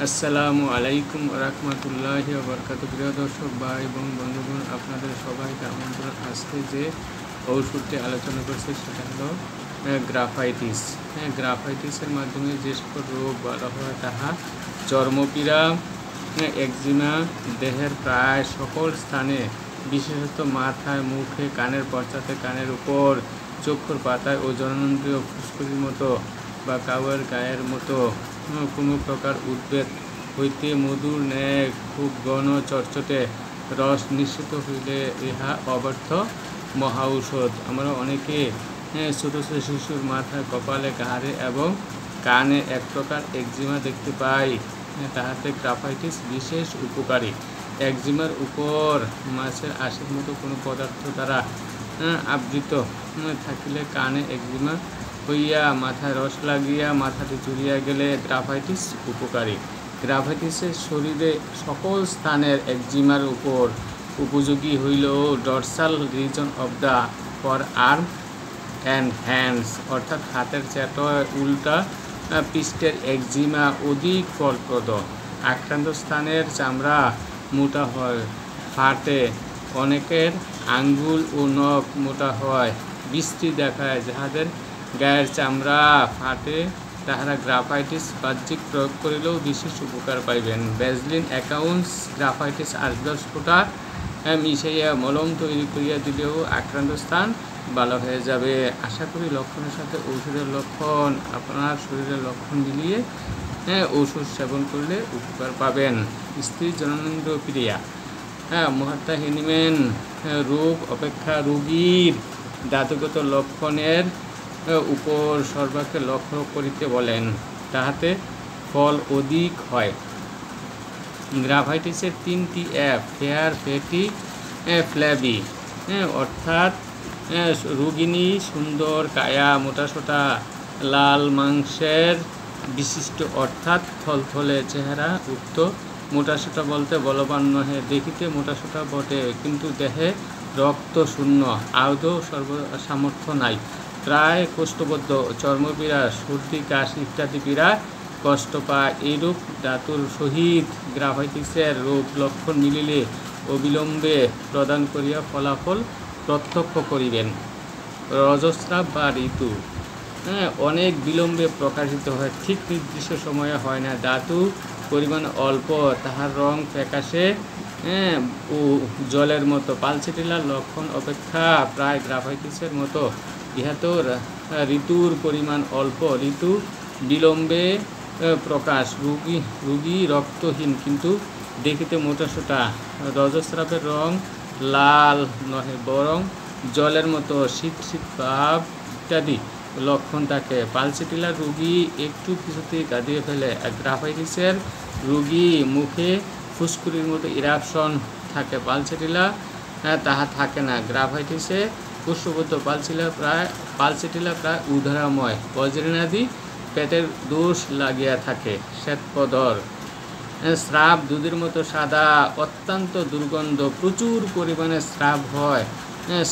আসসালামু আলাইকুম রহমতুল্লাহি ওয়া বারাকাতুহু। প্রিয় দর্শক ভাই এবং বন্ধুগণ, আপনাদের সবাইকে আমন্ত্রণ। আজকে যে ওষুধটি আলোচনা করছে সেটা হলো গ্রাফাইটিস। গ্রাফাইটিসের মাধ্যমে যে সকল রোগ বলা হয় তাহা চর্মপীড়া, একজিমা, দেহের প্রায় সকল স্থানে, বিশেষত মাথায়, মুখে, কানের পশ্চাতে, কানের উপর, চক্ষুর পাতায় ও জননেন্দ্রিয় ফুসকুড়ির মতো বা কাউয়ের গায়ের মতো কোনো প্রকার উদ্ভিদ হইতে মধুর ন্যায় খুব ঘন চটচটে রস নিঃসৃত হইলে ইহা অব্যর্থ মহা ঔষধ। আমরা অনেকে ছোট ছোট শিশুর মাথায়, কপালে, ঘাড়ে এবং কানে এক প্রকার একজিমা দেখতে পাই। তাহাতে গ্রাফাইটিস বিশেষ উপকারী। একজিমার উপর মাছের আঁশের মতো কোনো পদার্থ দ্বারা আবৃত থাকিলে কানে একজিমা হইয়া মাথায় রস লাগিয়া মাথাটি চুরিয়া গেলে গ্রাফাইটিস উপকারী। গ্রাফাইটিসের শরীরে সকল স্থানের একজিমার উপর উপযোগী হইলেও dorsal reason of the for arm and hands অর্থাৎ হাতের চ্যাটোয় উল্টা পৃষ্ঠের একজিমা অধিক ফলপ্রদ। আক্রান্ত স্থানের চামড়া মোটা হয়, ফাটে, অনেকের আঙ্গুল ও নখ মোটা হয়, বৃষ্টি দেখায়। যাহাদের গায়ের চামড়া ফাটে তাহারা গ্রাফাইটিস বাহ্যিক প্রয়োগ করিলেও বিশেষ উপকার পাইবেন। ভ্যাজলিন অ্যাকাউন্টস গ্রাফাইটিস 8-10 ফোঁটা মিশাইয়া মলম তৈরি করিয়া দিলেও আক্রান্ত স্থান ভালো হয়ে যাবে। আশা করি লক্ষণের সাথে ওষুধের লক্ষণ, আপনার শরীরের লক্ষণ মিলিয়ে ওষুধ সেবন করলে উপকার পাবেন। স্ত্রী জননেন্দ্রিয় ক্রিয়া, মহাত্মা হেনিম্যান রোগ অপেক্ষা রোগীর দাঁতগত লক্ষণের উপর সর্বাগ্রে লক্ষ্য করিতে বলেন, তাহাতে ফল অধিক হয়। গ্রাফাইটিসের 3টি ফেয়ার, ফ্যাটি, ফ্ল্যাবি অর্থাৎ রোগিণী, সুন্দর, কায়া, মোটাসোটা, লাল মাংসের বিশিষ্ট অর্থাৎ থলথলে চেহারা। উক্ত মোটাসোটা বলতে বলবান নহে, দেখিতে মোটাসোটা বটে কিন্তু দেহে রক্ত শূন্য, আদৌ সামর্থ্য নাই, প্রায় কোষ্ঠবদ্ধ, চর্মপীড়া, সর্দি, কাশি ইত্যাদি পীড়া কষ্ট পায়। এইরূপ ধাতুর সহিত গ্রাফাইটিসের রোগ লক্ষণ মিলিলে অবিলম্বে প্রদান করিয়া ফলাফল প্রত্যক্ষ করিবেন। রজস্রাব বা ঋতু অনেক বিলম্বে প্রকাশিত হয়, ঠিক নির্দিষ্ট সময়ে হয় না। ধাতু পরিমাণ অল্প, তাহার রং ফ্যাকাশে ও জলের মতো। পালসেটিলার লক্ষণ অপেক্ষা প্রায় গ্রাফাইটিসের মতো। ইহাতেও ঋতুর পরিমাণ অল্প, ঋতু বিলম্বে প্রকাশ, রোগী রক্তহীন কিন্তু দেখিতে মোটাসোটা। রজস্রাবের রং লাল নহে, বরং জলের মতো, শীত শীত ভাব ইত্যাদি লক্ষণ থাকে। পালসেটিলার রোগী একটু কিছুতেই কাঁদিয়ে ফেলে। গ্রাফাইটিসের রোগী মুখে ফুসকুড়ির মতো ইরাপশন থাকে, পালসেটিলা তাহা থাকে না। গ্রাফাইটিসে কোষ্ঠবদ্ধ পালসেটিলা প্রায় উদারাময়, বজ্রনাদি পেটের দোষ লাগিয়া থাকে। শ্বেতপদর স্রাব দুধের মতো সাদা, অত্যন্ত দুর্গন্ধ, প্রচুর পরিমাণে স্রাব হয়,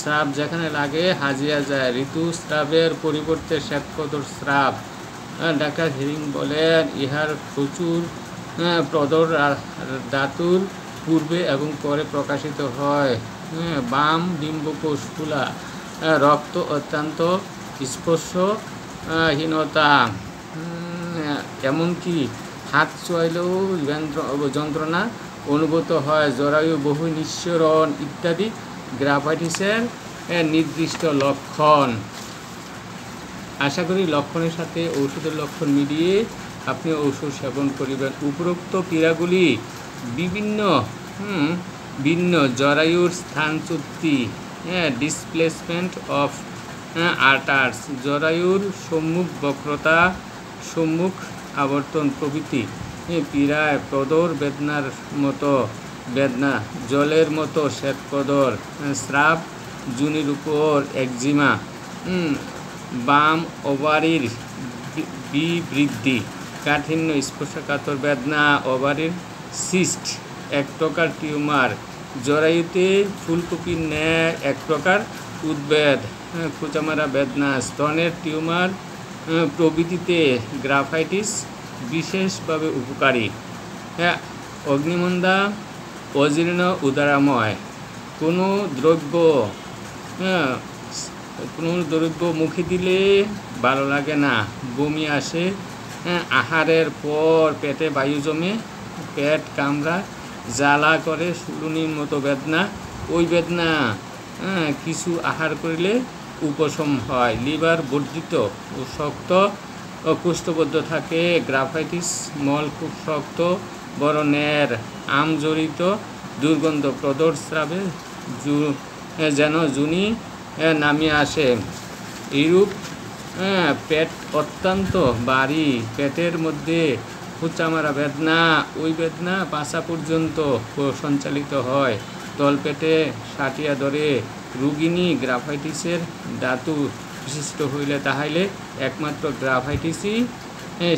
স্রাব যেখানে লাগে হাজিয়া যায়। ঋতুস্রাবের পরিবর্তে শ্বেতপদর স্রাব। ডাক্তার হেরিং বলেন, ইহার প্রচুর প্রদর ধাতুর পূর্বে এবং পরে প্রকাশিত হয়। বাম ডিম্বকোষ ফুলা, রক্ত অত্যন্ত স্পর্শহীনতা, এমনকি হাত ছোঁয়াইলেও যন্ত্রণা অনুভূত হয়, জরায়ু বহু নিঃসরণ ইত্যাদি গ্রাফাইটিসের নির্দিষ্ট লক্ষণ। আশা করি লক্ষণের সাথে ওষুধের লক্ষণ মিলিয়ে আপনি ওষুধ সেবন করিবেন। উপরোক্ত পীড়াগুলি ভিন্ন জরায়ুর স্থানচ্যুতি, ডিসপ্লেসমেন্ট অফ আর্টার্স, জরায়ুর সম্মুখ বক্রতা, সম্মুখ আবর্তন প্রভৃতি পীড়ায় প্রদর বেদনার মতো বেদনা, জলের মতো শ্বেতপদর, স্রাব, জুনির উপর একজিমা, বাম ওভারির বিবৃদ্ধি, কাঠিন্য, স্পর্শকাতর বেদনা, ওভারির সিস্ট, এক প্রকার টিউমার, জরায়ুতে ফুলকপির ন্যায় এক প্রকার উদ্বেদ, খোঁচামারা বেদনা, স্তনের টিউমার প্রভৃতিতে গ্রাফাইটিস বিশেষভাবে উপকারী। হ্যাঁ, অগ্নিমন্দা অজীর্ণ উদারাময়। কোনো দ্রব্য হ্যাঁ কোনো দ্রব্য মুখে দিলে ভালো লাগে না, বমি আসে। হ্যাঁ, আহারের পর পেটে বায়ু জমে, পেট কামড়া, জ্বালা করে, শুলুনির মতো বেদনা। ওই বেদনা কিছু আহার করিলে উপশম হয়। লিভার বর্ধিত ও শক্ত ও কোষ্ঠবদ্ধ থাকে। গ্রাফাইটিস মল খুব শক্ত, বরণের আমজড়িত, দুর্গন্ধ, প্রদর্স্রাবে যেন জুনি নামিয়ে আসে। এইরূপ পেট অত্যন্ত ভারী, পেটের মধ্যে খুঁচামারা বেদনা, ওই বেদনা পাছা পর্যন্ত সঞ্চালিত হয়। তলপেটে সাটিয়া ধরে। রোগিণী গ্রাফাইটিসের ধাতু বিশিষ্ট হইলে তাহাইলে একমাত্র গ্রাফাইটিসই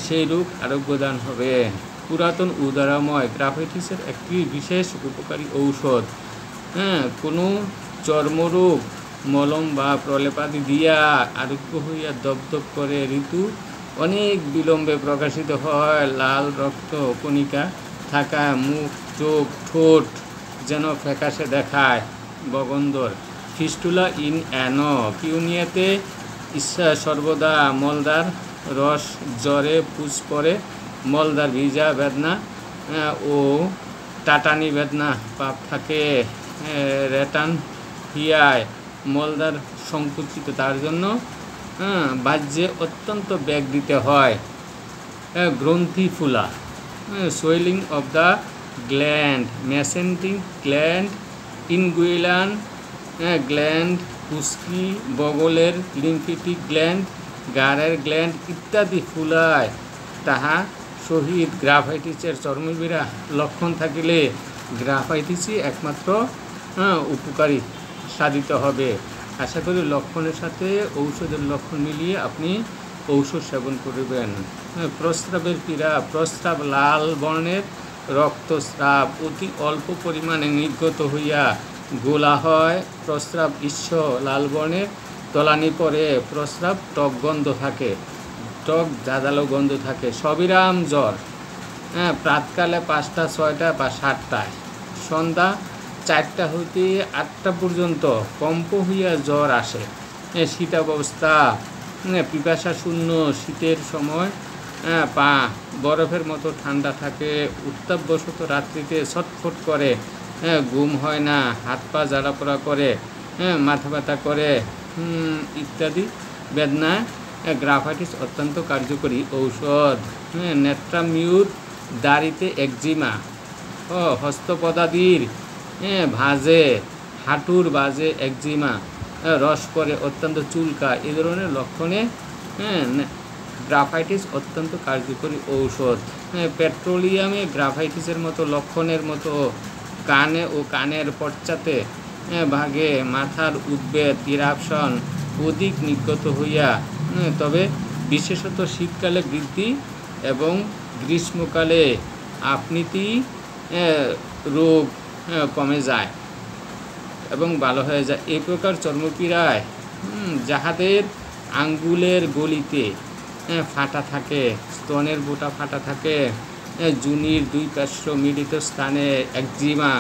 সেই রূপ আরোগ্যদান হবে। পুরাতন উদারাময় গ্রাফাইটিসের একটি বিশেষ উপকারী ঔষধ। কোনো চর্মরোগ মলম বা প্রলেপাদি দিয়া আরোগ্য হইয়া দপদপ করে। ঋতু অনেক বিলম্বে প্রকাশিত হয়। লাল রক্ত কণিকা থাকা, মুখ, চোখ, ঠোঁট যেন ফ্যাকাশে দেখায়। বগন্দর ফিস্টুলা ইন অ্যানো পিউনিয়াতে ইচ্ছা সর্বদা মলদার রস, জ্বরে পুষ পরে, মলদার ভিজা বেদনা ও টাটানি বেদনা পাপ থাকে। রেটান হিয়ায় মলদার সংকুচিত, তার জন্য বাহ্যে অত্যন্ত ব্যাগ দিতে হয়। গ্রন্থি ফুলা, swelling of the gland, mesenteric gland, inguinal gland, কুস্কি, বগলের লিম্ফেটিক গ্ল্যান্ড, গাড়ের গ্ল্যান্ড ইত্যাদি ফুলায়। তাহা সহিত গ্রাফাইটিসের চর্মপীড়া লক্ষণ থাকিলে গ্রাফাইটিসই একমাত্র উপকারী সাধিত হবে। আশা করি লক্ষণের সাথে ঔষধের লক্ষণ মিলিয়ে আপনি ঔষধ সেবন করবেন। প্রস্রাবের পীড়া, প্রস্রাব লাল বর্ণের, রক্তস্রাব অতি অল্প পরিমাণে নির্গত হইয়া গোলা হয়। প্রস্রাব ঈর্ষ লাল বর্ণের, তলানি পরে, প্রস্রাব টক গন্ধ থাকে, টক জাদালো গন্ধ থাকে। সবিরাম জ্বর, প্রাতকালে 5টা, 6টা বা 7টায়, সন্ধ্যা 4টা হইতে 8টা পর্যন্ত কম্প হইয়া জ্বর আসে। শীতাবস্থা, পিপাসা শূন্য, শীতের সময় পা বরফের মতো ঠান্ডা থাকে। উত্তাপবশত রাত্রিতে ছটফট করে, ঘুম হয় না, হাত পা জ্বালাপোড়া করে, মাথা ব্যথা করে ইত্যাদি বেদনা গ্রাফাইটিস অত্যন্ত কার্যকরী ঔষধ। নেট্রামিউট দাড়িতে একজিমা, হস্তপদাদির ভাঁজে, হাঁটুর বাজে একজিমা, রস পরে, অত্যন্ত চুলকা, এই ধরনের লক্ষণে গ্রাফাইটিস অত্যন্ত কার্যকরী ঔষধ। পেট্রোলিয়ামে গ্রাফাইটিসের মতো লক্ষণের মতো কানে ও কানের পশ্চাতে ভাগে মাথার উদ্বেগ, ইরাপশন অধিক নির্গত হইয়া, তবে বিশেষত শীতকালে বৃদ্ধি এবং গ্রীষ্মকালে আপনিতি রোগ কমে যায় এবং ভালো হয়ে যায়। এই প্রকার চর্মপীড়ায় যাহাদের আঙ্গুলের গলিতে ফাটা থাকে, স্তনের বোটা ফাটা থাকে, জুনির 2 পার্শ্ব মিলিত স্থানে একজিমা,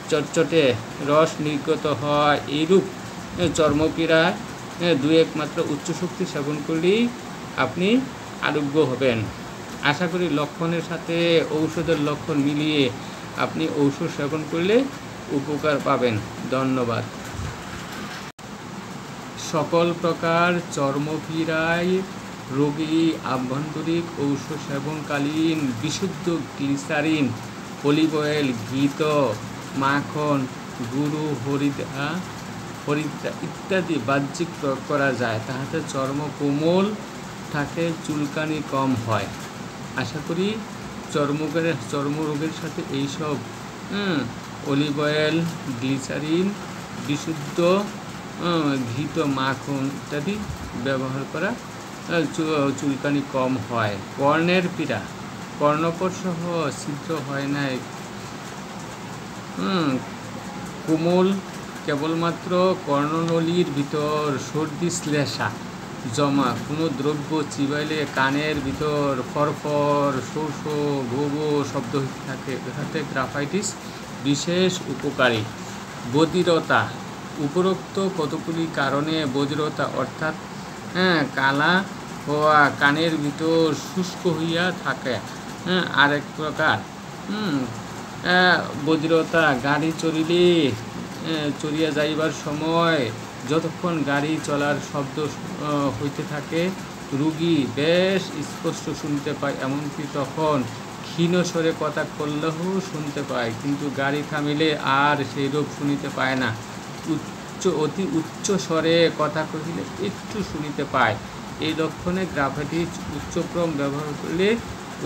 চটচটে রস নির্গত হয়, এইরূপ চর্মপীড়ায় 2-1 মাত্রা উচ্চ শক্তি সেবন করলেই আপনি আরোগ্য হবেন। আশা করি লক্ষণের সাথে ঔষধের লক্ষণ মিলিয়ে আপনি ঔষধ সেবন করলে উপকার পাবেন। ধন্যবাদ। সকল প্রকার চর্মপীড়ায় রোগী আভ্যন্তরিক ঔষধ সেবনকালীন বিশুদ্ধ গ্লিসারিন, অলিভ অয়েল, ঘিত, মাখন, গুরু, হরিদ্রা ইত্যাদি বাহ্যিক প্রয়োগ করা যায়। তাহাতে চর্ম কোমল থাকে, চুলকানি কম হয়। আশা করি চর্মরোগের সাথে এইসব অলিভ অয়েল, গ্লিসারিন, বিশুদ্ধ ঘিত, মাখন ইত্যাদি ব্যবহার করা চুলকানি কম হয়। কর্ণের পীড়া, কর্ণপটসহ ছিদ্র হয় নাই, কোমল, কেবলমাত্র কর্ণনলীর ভিতর সর্দি শ্লেষা জমা কোনো দ্রব্য চিবাইলে কানের ভিতর ফরফর শো শো ভো ভো শব্দ হতে থাকে, এটাতে গ্রাফাইটিস বিশেষ উপকারী। বধিরতা, উপরোক্ত কতগুলি কারণে বধিরতা অর্থাৎ কালা হওয়া, কানের ভিতর শুষ্ক হইয়া থাকে। আরেক প্রকার বধিরতা, গাড়ি চড়িয়া যাইবার সময় যতক্ষণ গাড়ি চলার শব্দ হইতে থাকে রুগী বেশ স্পষ্ট শুনতে পায়, এমনকি তখন ক্ষীণ স্বরে কথা করলেও শুনতে পায়, কিন্তু গাড়ি থামিলে আর সেইরূপ শুনিতে পায় না। অতি উচ্চ স্বরে কথা কহিলে একটু শুনিতে পায়। এই লক্ষণে গ্রাফাইটিস উচ্চক্রম ব্যবহার করলে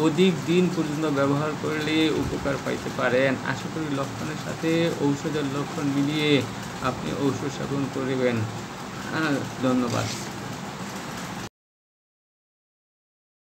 অধিক দিন পর্যন্ত ব্যবহার করলে উপকার পাইতে পারেন। আশা করি লক্ষণের সাথে ঔষধের লক্ষণ মিলিয়ে আপনি ঔষধ সেবন করিবেন। ধন্যবাদ।